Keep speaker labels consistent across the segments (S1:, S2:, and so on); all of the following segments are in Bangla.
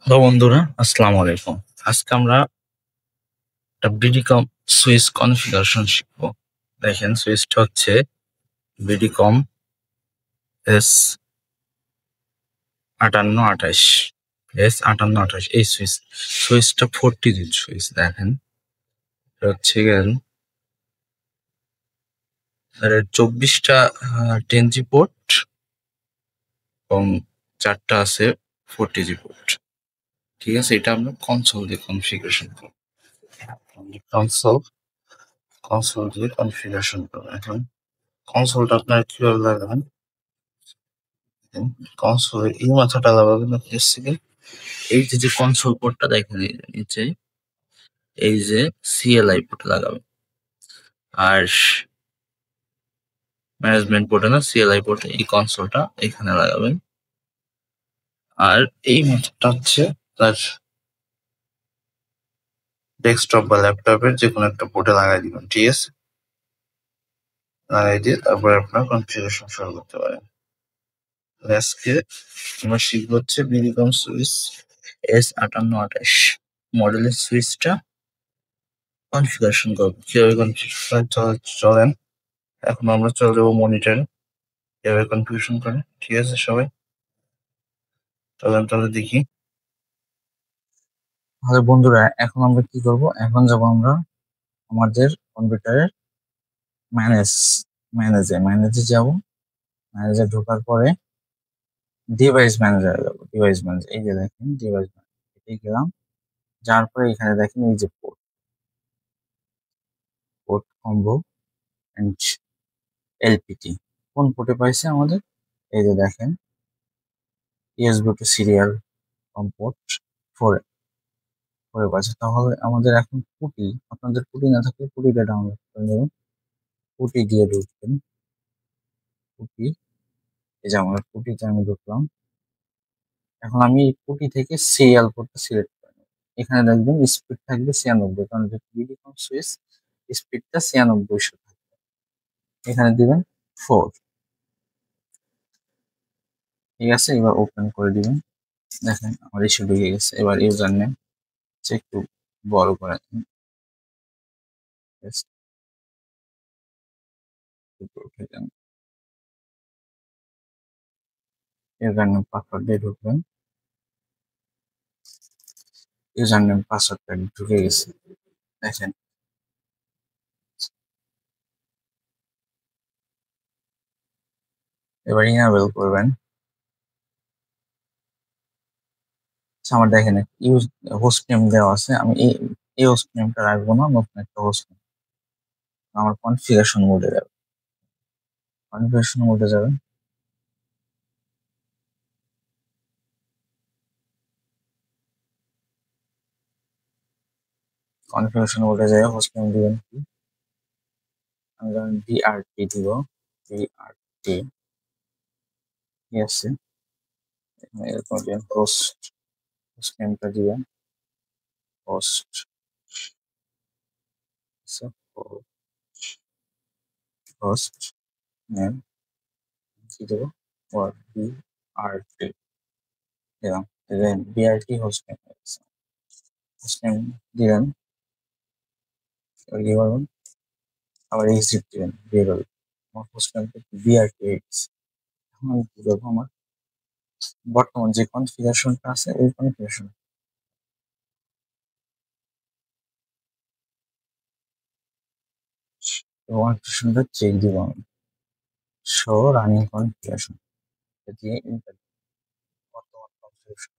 S1: হ্যালো বন্ধুরা, আসসালামু আলাইকুম। আজকে আমরা একটা বিডিকম সুইচ কনফিগারেশন শিখবো। দেখেন সুইচটা হচ্ছে বিডিকম এস 5828 S5828 এই সুইচটা 40 জিন সুইচ। দেখেন এটা হচ্ছে গেল এর 24টা 10G পোর্ট এবং 4টা আছে 40G পোর্ট। ঠিক আছে, এটা আমরা কনসোল দিয়ে কনফিগারেশন করবো। কনসোল কনসোল দিয়ে কনফিগারেশন করবো। এখন কনসোলটা আপনারা কিভাবে লাগাবেন? কনসোলের এই মাথাটা লাগাবেন আপনি হচ্ছে গিয়ে এই যে কনসোল পোর্টটা দেখেন এই যে নিচে এই যে সিএলআই পোর্ট লাগাবেন। আর ম্যানেজমেন্ট পোর্টে না, সিএলআই পোর্টে এই কনসোলটা এখানে লাগাবেন। আর এই মাথাটা হচ্ছে তার ডেস্কটপ বা ল্যাপটপের যে কোনো একটা পোর্টে লাগাই দিবেন। ঠিক আছে, লাগাই দিয়ে তারপরে আপনার কনফিগারেশন শুরু করতে পারেন। আজকে আমরা শিখবো হচ্ছে বিডিকম সুইচ S5828 মডেলের সুইচটা কনফিগারেশন করবো। কিভাবে কনফিগারেশন চলেন এখন আমরা চলে যাবো মনিটরে কিভাবে কনফিগারেশন করে। ঠিক আছে সবাই, চলেন তাহলে দেখি। তাহলে বন্ধুরা এখন আমরা কি করব, এখন যাব আমরা আমাদের কম্পিউটারের ম্যানেজে যাব। ম্যানেজে ঢোকার পরে ডিভাইস ম্যানেজারে যাবো। ডিভাইস ম্যানেজার এই যে দেখেন ডিভাইস ম্যানেজার, এটাই গেলাম। যাওয়ার পরে এখানে দেখেন এই যে পোর্ট কম্বো এন্ড এলপিটি কোন পোর্টে পাইছে আমাদের, এই যে দেখেন ইউএসবি টু সিরিয়াল পোর্ট 4 করে পাচ্ছে। তাহলে আমাদের এখন পুটি, আপনাদের পুটি না থাকলে পুটিটা ডাউনলোড করে নেবেন। পুটি দিয়ে ঢুকবেন। পুটি, এই যে আমার পুটিতে আমি ঢুকলাম। এখন আমি এই পুটি থেকে সিরিয়াল পোর্টটা সিলেক্ট করে নেব। এখানে দেখবেন স্পিড থাকবে 96, কারণ যেহেতু বিডিকম সুইচ স্পিডটা 9600 থাকবে। এখানে দিবেন 4। ঠিক আছে, এবার ওপেন করে দিবেন। দেখেন আমার ইস্যু ঢুকে গেছে। এবার ইউজার নেম একটু বড় করে দিন। ইউজার নেম পাসওয়ার্ড দিয়ে ঢুকবেন। ইউজার নেম পাসওয়ার্ডটা ঢুকে গেছে দেখেন। এবার ইনাবেল করবেন। আচ্ছা, আমার দেখেন ইউজ হোস্ট নেম দেওয়া আছে, আমি এই হোস্ট নেমটা রাখবো না, নতুন একটা হোস্ট নেম। আমার কনফিগারেশন মোডে যাবে। কনফিগারেশন মোডে যাবে। কনফিগারেশন মোডে যাই, হোস্ট নেম দিবেন কি, আমি যেমন বিআরটি দিব। বিআরটি, ঠিক আছে। এরকম দিবেন হোস্ট নেমটা দিবেন হোস্ট হোস্ট নেম কি দেবো, বিআরটি দিলাম। BRT host name host name দিলেন। এবার কি করবেন, আবার এক্সিট দিবেন, বেরোল আমার হোস্ট নেম বিআরটি এক্স। এখন আমি কি করবো, আমার বর্তমান যে কনফিগারেশনটা আছে ওই কনফিগারেশনটা চেক দিব আমি। শো রানিং কনফিগারেশন দিয়ে বর্তমান কনফিগারেশন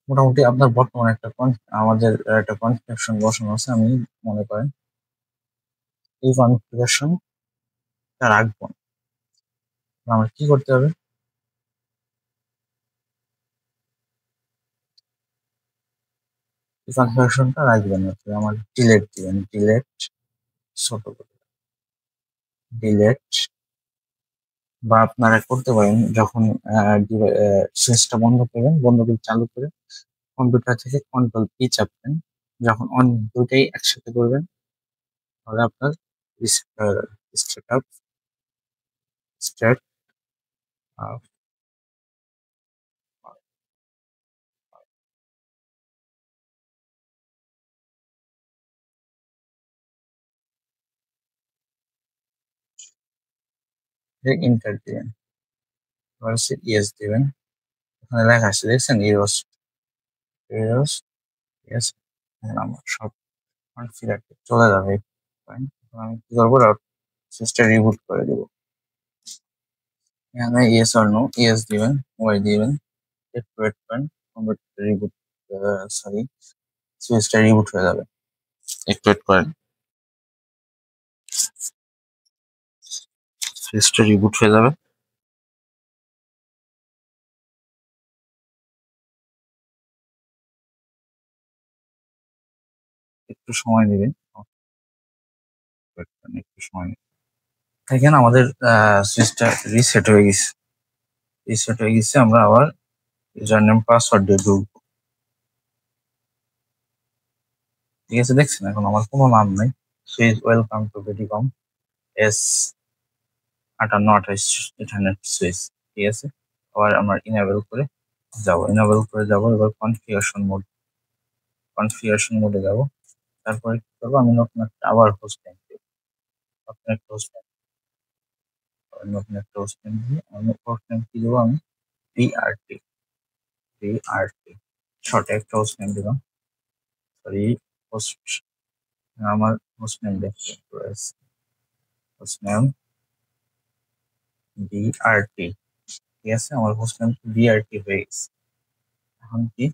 S1: মোটামুটি আপনার বর্তমানে আমাদের একটা কনফিগারেশন বসানো আছে। আমি মনে করেন এই কনফিগারেশনটা রাখবো না। আমার কি করতে হবে, এই কনফিগারেশনটা রাখবেন না, আমার ডিলেট দিবেন। ডিলেট ছোট করে ডিলেট, বা আপনারা করতে পারেন যখন সুইচটা বন্ধ করবেন, বন্ধ করে চালু করে কম্পিউটার থেকে কন্ট্রোল পি চাপবেন। যখন অন দুইটাই একসাথে করবেন তাহলে আপনার start up start up inter দিবেন, ইয়েস দিবেন। এখানে লেখা আছে দেখছেন, ইউরোস ইউরোস, ঠিক আছে। এখন আমার সব কনফিগার চলে যাবে। Fine. এখন আমি কি করবো, সুইচটা রিবুট করে দেবো। এখানে ইয়েস অর নো, ইয়েস দিবেন, ওয়াই দিবেন, একটু ওয়েট করেন, রিবুট, সরি, সুইচটা রিবুট হয়ে যাবে। একটু ওয়েট করেন, সুইচটা রিবুট হয়ে যাবে। একটু সময় নেবে, একটু সময় নেবে। এখানে আমাদের সুইচটা রিসেট হয়ে গেছে, আমরা আবার ইউজার নেম পাসওয়ার্ড দিয়ে ঢুকবো। ঠিক আছে, দেখছেন এখন আমার কোনো নাম নেই। Switch welcome to BDCom S 5828 internet switch. ঠিক আছে, আবার আমরা ইনেবল করে যাব, এবার কনফিগারেশন মোডে যাব। তারপরে কি করবো, আমি নতুন একটা আবার হোস্ট নেম দিব, নতুন একটা হোস্ট নেম, দিয়ে আমি হোস্ট নেম কি দেবো, আমি বিআরটি, শর্টে একটা হোস্ট নেম দিলাম। সরি, হোস্ট, আমার হোস্ট নেম দেখতে রয়েছে, হোস্ট নেম বিআরটি। ঠিক আছে, আমার হোস্ট নেম বিআরটি হয়ে গেছে। এখন কি,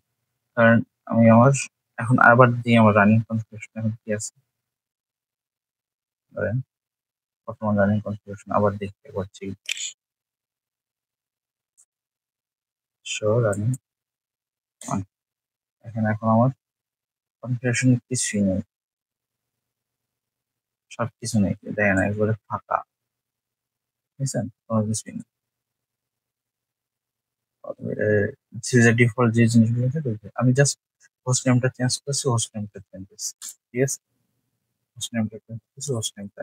S1: কারণ আমি আমার এখন আবার দিয়ে আমার রানিং কনফিগারেশন এখন কি আছে ধরেন, বর্তমান রানিং কনফিগারেশন আবার দেখতে পাচ্ছি, শো রানিং। এখানে এখন আমার কনফিগারেশন কিছুই নেই, সবকিছু নেই, দেখেন একবারে ফাঁকা, বুঝছেন, কোনো কিছুই নেই। সিরিজের ডিফল্ট যে জিনিসগুলো থাকে আমি জাস্ট হোস্ট নেমটা চেঞ্জ করছি, হোস্ট নেমটা চেঞ্জ করছি। ঠিক আছে, হোস্ট নেমটা চেঞ্জ করছি, হোস্ট নেমটা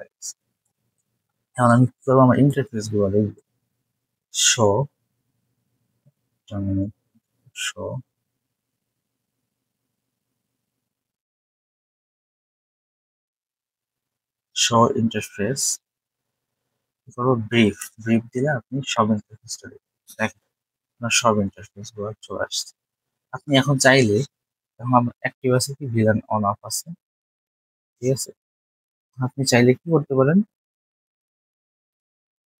S1: এখন আমি কি করবো, আমার ইন্টারফেস গুলো দেখবো। শো শো শো ইন্টারফেস, করবো ব্রিফ দিলে আপনি সব ইন্টারফেসটা দেখেন, আপনার সব ইন্টারফেস গুলো চলে আসছে। আপনি এখন চাইলে, এখন আমার অ্যাক্টিভ আছে কি, ভিলান অন অফ আছে, ঠিক আছে। আপনি চাইলে কি করতে পারেন,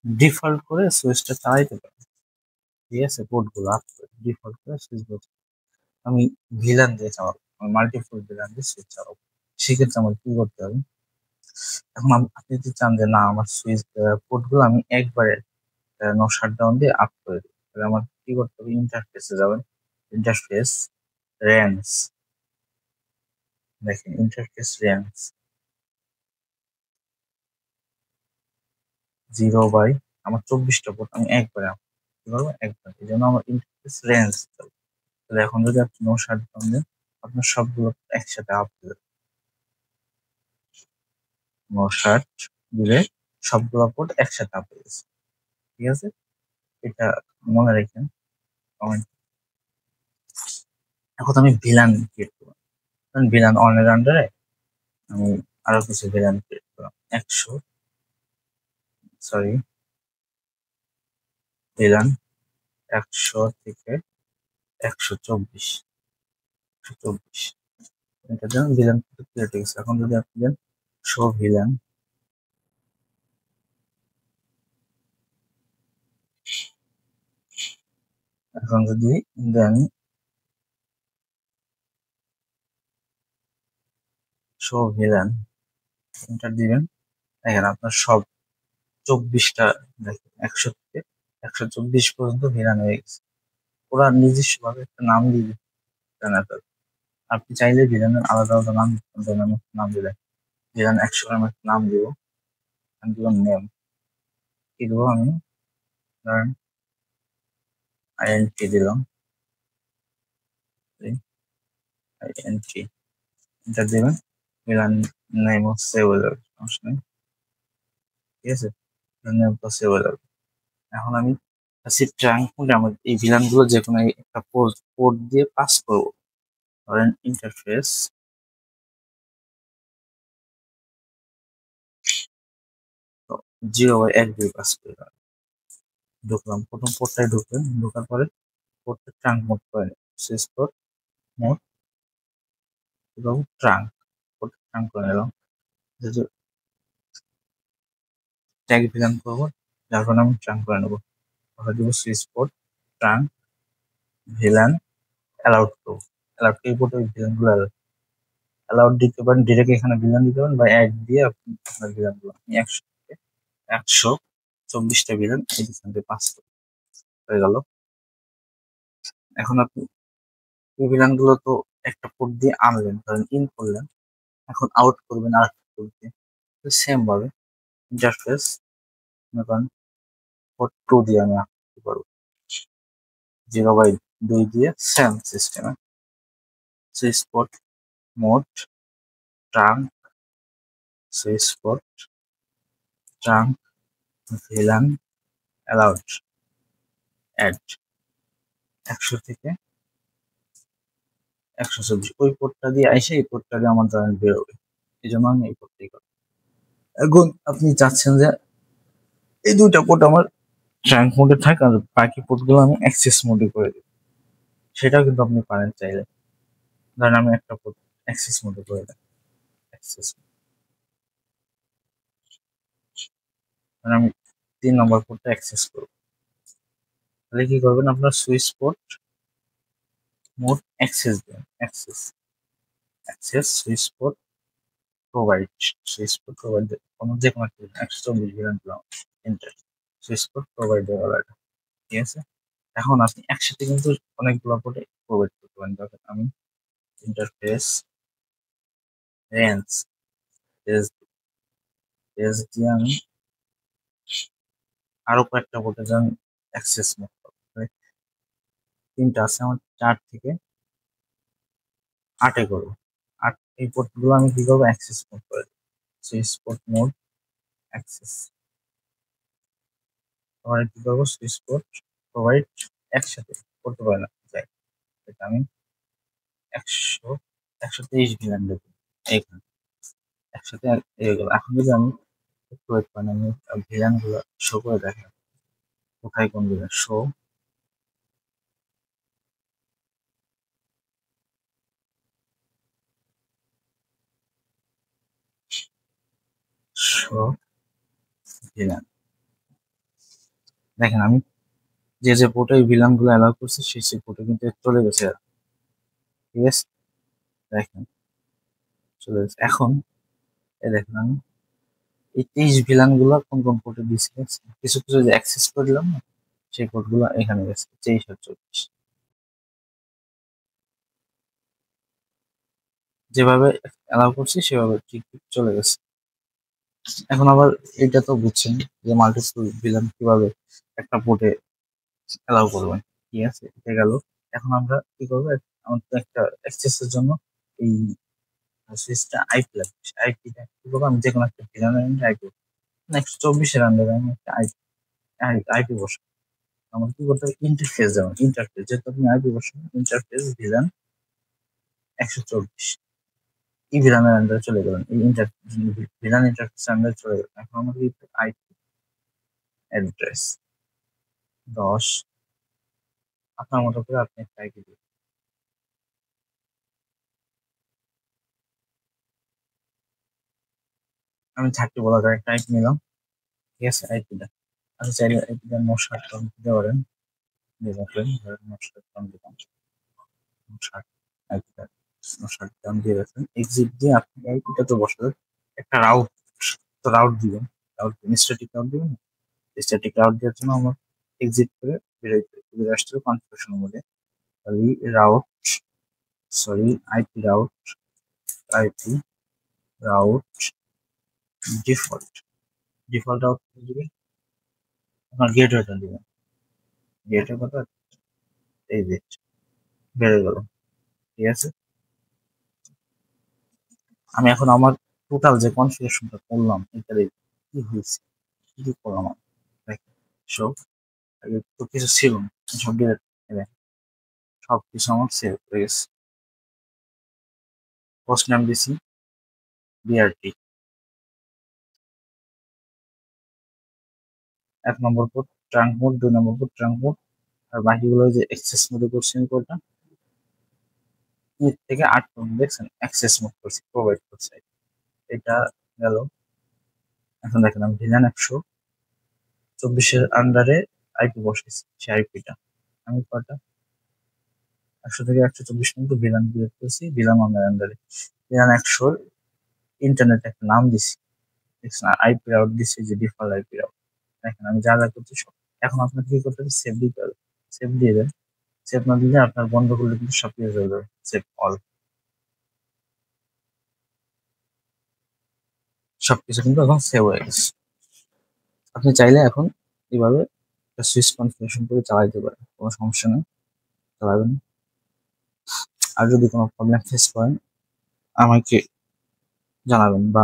S1: ডিফল্ট করে সুইচটা চালাইতে পারেন। ঠিক আছে, পোর্ট গুলো আপ করে ডিফল্ট করে সুইচ গুলো, আমি ভিলান দিয়ে চালাবো, আমি মাল্টিপল ভিলান দিয়ে সুইচ চালাবো। সেক্ষেত্রে আমার কি করতে হবে, এখন আপনি যদি চান যে না আমার সুইচ পোর্ট গুলো আমি একবারে নো শাটডাউন দিয়ে আপ করে দিই, তাহলে আমার কি করতে হবে, ইন্টারফেসে যাবেন, ইন্টারফেস রেঞ্জ, দেখেন ইন্টারফেস রেঞ্জ 0 বাই আমার 24টা পোর্ট, আমি একবারে কি করবো, একবার, এই জন্য আমার ইন্টারফেস রেঞ্জ। তাহলে এখন যদি আপনি নো শাটডাউন দেন, আপনার সবগুলো একসাথে আপ হয়ে যাবে। নো শাট দিলে সবগুলো পোর্ট একসাথে আপ হয়ে গেছে। ঠিক আছে, এটা মনে রাখেন কমেন্ট। এখন আমি ভিলান ক্রিয়েট করবো, ভিলান অনের আন্ডারে আমি আরো কিছু ভিলান ক্রিয়েট করলাম, 100, সরি, ভিলান 100 থেকে 124, 124, এটার জন্য ভিলান ক্রিয়েট হয়ে গেছে। এখন যদি আপনি দেন শো ভিলান, এখন যদি দেন শো ভিলান, এন্টার দিবেন, দেখেন আপনার সব 24টা, দেখেন 100 থেকে 124 পর্যন্ত ভিলান হয়ে গেছে। ওরা নিজস্ব ভাবে একটা নাম দিয়ে দিতেন আপনার। আপনি চাইলে ভিলানের আলাদা আলাদা নাম নাম দিলেন, ভিলান 100 আমি একটা নাম দিব, আমি দিব নেম, কি দেবো আমি, ধরেন আইএনটি দিলাম, আইএনটি, এটা দেবেন, ভিলান নেম সেভ হয়ে যাবে, সমস্যা নেই, ঠিক আছে, নেম সেভ হয়ে যাবে। এখন আমি ট্রাঙ্ক মোডে আমার এই ভিলান গুলো যে কোনো একটা পোর্ট দিয়ে পাস করবো, ধরেন ইন্টারফেস 0/1 দিয়ে পাস করে ঢুকলাম, প্রথম পোর্টটায় ঢুকবেন, ঢোকার পরে পোর্টটা ট্রাঙ্ক মোড করে নেবেন, সুইচ পোর্ট মোড এবং ট্রাঙ্ক পোর্ট ট্রাঙ্ক করে নিলাম, যেহেতু ট্যাগ ভিলান করবো যার কারণে আমি ট্রাঙ্ক করে নেবো, তাহলে দেবো switch port trunk VLAN allowed করবো, অ্যালাউড এই পোর্টে ওই ভিলান গুলো অ্যালাউড দিতে পারেন, ডিরেক্ট এখানে ভিলান দিতে পারেন বা অ্যাড দিয়ে আপনি আপনার ভিলান গুলো, আমি 124টা ভিলান এই দিকে পাস হয়ে গেল। এখন আপনি এই ভিলান গুলো তো একটা পোর্ট দিয়ে আনলেন, ধরেন ইন করলেন, এখন আউট করবেন আর একটা পোর্ট দিয়ে, সেম ভাবে ইন্টারফেস মনে করেন পোর্ট 2 দিয়ে আমি আনতে পারবো, 0/2 দিয়ে সেম সিস্টেমে switch port mode trunk switch port trunk VLAN allowed add 100 থেকে 124 ওই পোর্টটা দিয়ে আইসে এই পোর্টটা দিয়ে আমার ধরেন বেরোবে, এই জন্য আমি এই পোর্টটাই করি। এখন আপনি চাচ্ছেন যে এই দুইটা পোর্ট আমার ট্রাঙ্ক মোডে থাকে আর বাকি পোর্টগুলো আমি অ্যাক্সেস মোডে করে দিই, সেটাও কিন্তু আপনি পারেন চাইলে, ধরেন আমি একটা পোর্ট অ্যাক্সেস মোডে করে দিই, অ্যাক্সেস মানে আমি 3 নম্বর পোর্টটা অ্যাক্সেস করব, তাহলে কি করবেন আপনার সুইচ পোর্ট মোড অ্যাক্সেস দেবেন, access access switch port provide, switch port provide কোনো যে কোনো একটা 124 ভিলান দিলাম, এন্টার, সুইচ পোর্ট প্রোভাইড হয়ে গেল এটা, ঠিক আছে। এখন আপনি একসাথে কিন্তু অনেকগুলো পোর্টে প্রোভাইড করতে পারেন, দেখেন আমি ইন্টারফেস রেঞ্জ রেঞ্জ রেঞ্জ দিয়ে আমি আরো কয়েকটা পোর্টে যেন অ্যাক্সেস মোড, 3টা আছে আমার, 4 থেকে 8-এ করবো, 8 এই পোর্টগুলো আমি কি করবো অ্যাক্সেস মোড করে দেবো, সুইচ পোর্ট মোড অ্যাক্সেস, আবার কি করবো সুইচ পোর্ট প্রোভাইড একসাথে করতে পারে না যাই, এটা আমি 123 ভিলান দেবো এইখানে একসাথে এগুলো। এখন যদি আমি একটু ওয়েট করেন, আমি ভিলান গুলো শো করে দেখেন কোথায় কোন ভিলান শো শো ভিলান, দেখেন আমি যে যে পোর্টে ভিলান গুলো অ্যালাউ করছি সেই সেই পোর্টে কিন্তু চলে গেছে, ঠিক আছে, দেখেন চলে গেছে। এখন এই দেখেন আমি এই 23 ভিলান গুলো কোন কোন পোর্টে দিয়েছি, কিছু কিছু যে অ্যাক্সেস করে দিলাম না সেই পোর্ট গুলো এখানে গেছে 23 আর 24, যেভাবে অ্যালাউ করছি সেভাবে ঠিক ঠিক চলে গেছে। এখন আবার এটা তো বুঝছেন যে মাল্টিপল ভিলান কিভাবে একটা পোর্টে অ্যালাউ করবেন, ঠিক আছে, এটা গেল। এখন আমরা কি করবো, আমাদের একটা অ্যাক্সেসের জন্য এই সুইচটা আইপি লাগবে, আইপিটা কি করবো, আমি যে কোনো একটা ভিলানের আইপি 124-এর আন্ডারে আমি একটা আইপি বসাবো, আমার কি করতে হবে ইন্টারফেস, যেমন ইন্টারফেস যেহেতু আপনি আইপি বসাবেন, ইন্টারফেস ভিলান 124 এই ভিলানের আন্ডারে চলে গেলেন, এই ভিলান ইন্টারফেস আন্ডারে চলে গেলেন। এখন আমাদের আইপি অ্যাড্রেস 10 আপনার মতো করে আপনি একটা আইপি দিবেন, আমি 30 বলা যায় একটা আইপি নিলাম, ঠিক আছে, আইপিটা আপনি চাইলে আইপিটা মশার টন দিতে পারেন, দিয়ে রাখলেন, ধরেন মশার টন দিলাম, মশার আইপিটা মশার টন দিয়ে রাখলেন, এক্সিট দিয়ে আপনি আইপিটা তো বসালেন, একটা রাউট তো রাউট দিবেন, রাউট স্ট্যাটিক রাউট দিবেন, স্ট্যাটিক রাউট দেওয়ার জন্য আমার এক্সিট করে বেরোতে আসতে হবে কনফিগারেশন মোডে, তাহলে route sorry IP route IP route default default route দিবেন, আপনার গেটওয়েটা দিবেন, গেটের কথা এই যে বেড়ে গেল, ঠিক আছে। আমি এখন আমার টোটাল যে কনফিগারেশনটা করলাম এটারে কি হয়েছে, কি করলাম আমি দেখেন। সব আগে তো কিছু ছিল না, সব ডিলেট, সব কিছু আমার সেভ হয়ে গেছে। ফার্স্ট নাম দিছি বিআরটি, 1 নম্বর পোর্ট ট্রাঙ্ক মোড, 2 নম্বর পোর্ট ট্রাঙ্ক মোড, আর বাকিগুলো যে এক্সেস মোডে করছি আমি কোডটা 3 থেকে 8 পর্যন্ত দেখছেন এক্সেস মোড করছি, প্রোভাইড করছি। এটা গেল। এখন দেখেন আমি ভিলান 124-এর আন্ডারে আইপি বসাইছি, সেই আইপিটা আমি কয়টা 100 থেকে 124 পর্যন্ত ভিলান ক্রিয়েট করছি, ভিলান আমার আন্ডারে ভিলান 100-র ইন্টারনেট একটা নাম দিছি, দেখছেন আইপি রাউট দিছি যে ডিফল্ট আইপি রাউট। দেখেন আমি যা যা করছি সব। এখন আপনাকে কি করতে হবে, সেভ দিতে হবে, সেভ দিয়ে দেন। সেভ না দিলে আপনার বন্ধ করলে কিন্তু সব কিছু হয়ে যাবে, সেভ অল, সবকিছু কিন্তু এখন সেভ হয়ে গেছে। আপনি চাইলে এখন এইভাবে সুইচ কনফিগারেশন করে চালাইতে পারেন, কোনো সমস্যা নেই, চালাবেন। আর যদি কোনো প্রবলেম ফেস করেন আমাকে জানাবেন বা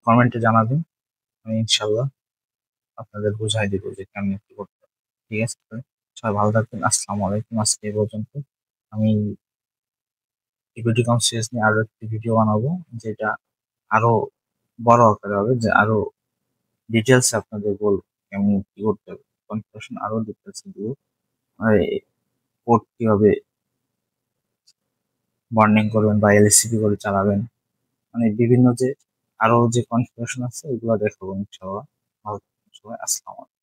S1: কমেন্টে জানাবেন, আমি ইনশাল্লাহ আপনাদের বুঝাই দিব যে কেমন কি করতে হবে। ঠিক আছে, সবাই ভালো থাকবেন, আসসালামু আলাইকুম। আজকে এই পর্যন্ত। আমি ইকুইটি কনসিয়াস নিয়ে আরো একটি ভিডিও বানাবো, যেটা আরো বড় আকারে হবে, যে আরো ডিটেলস আপনাদের বলবো কেমন কি করতে হবে, কনফিগারেশন আরো ডিটেলস দিব, কোড কিভাবে বার্নিং করবেন বা এলএসিপি করে চালাবেন, মানে বিভিন্ন যে আরো যে কনফিগারেশন আছে ওগুলো দেখাবো ইনশাআল্লাহ। ভালো থাকবেন সবাই, আসসালামু আলাইকুম।